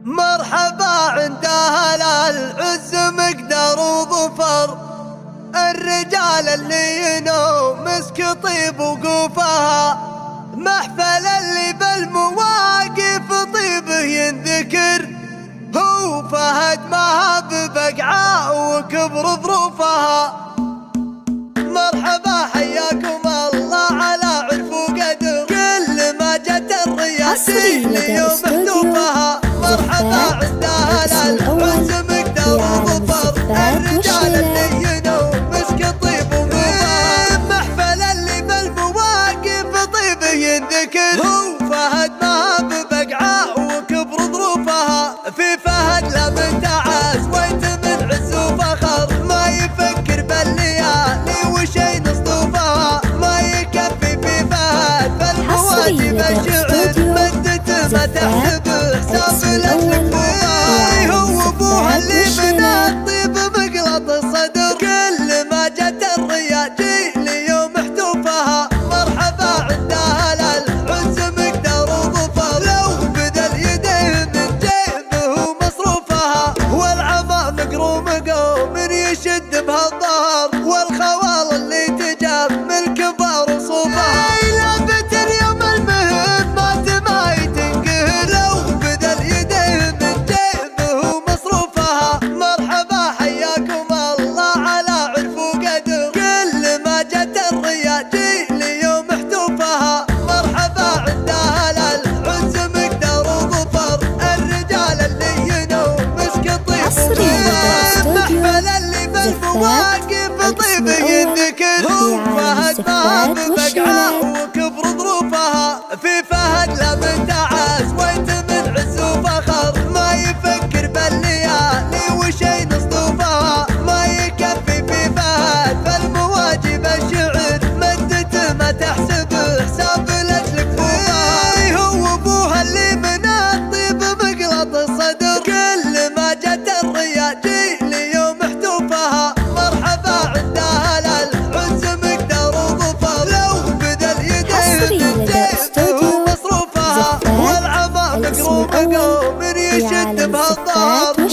مرحبا عند أهل العز مقدر وظفر، الرجال اللي ينو مسك طيب وقوفها، محفل اللي بالمواقف طيبه ينذكر، هو فهد مهب بقعاء وكبر ظروفها. مرحبا حياكم الله على عرف وقدر، كل ما جت الرياسي اليوم محتوفها. مرحبا عند أهل العز مقدر وظفر، الرجال اللي ينو مسك طيب وقوفها، محفل اللي بالمواقف طيبه ينذكر، هو فهد مهب بقعاء وكبر ظروفها. في فهد لا من تعاس وانت من عز وفخر، ما يفكر بالليالي وشي نصطوفها، ما يكفي في فهد فالمواجب الشعر، مدته ما تحسب حساب الأسلوب، هو ابوها اللي من الطيب مقلط الصدر، كل ما جت الرياجيل اليوم محتوفها. مرحبا عند أهل العز مقدر وظفر، لو بدل يديه من جيبه مصروفها، والعظا مقروم قوم يشد بهالظهر، والخوال اللي تجاب من الكبار وصوفها، لابت اليوم المهم ما يتنقهر، لو بدل يديه من جيبه مصروفها. مرحبا حياكم الله على عرف وقدر، كل ما جت الرياجيل اليوم محتوفها. مرحبا عند أهل العز مقدر وظفر، الرجال اللي ينو مسك طيب وظفر، محفل اللي بالمواقف طيب ينذكر، هو فهد مهب بقعاء وكبر ظروفها. في فهد لا من تعاس وانت من عز وفخر، ما يفكر بالليالي وشي نصطوفها، ما يكفي في فهد فالمواجب الشعر، مدته ما تحسب حساب لاجل كفوفها، هو ابوها اللي من الطيب مقلط الصدر، كل ما جت الرياجيل اليوم محتوفها. مرحبا عند أهل العز مقدر وظفر، لو بدل يديه من جيبه مصروفها، والعظا مقروم قوم يشد بهالظهر،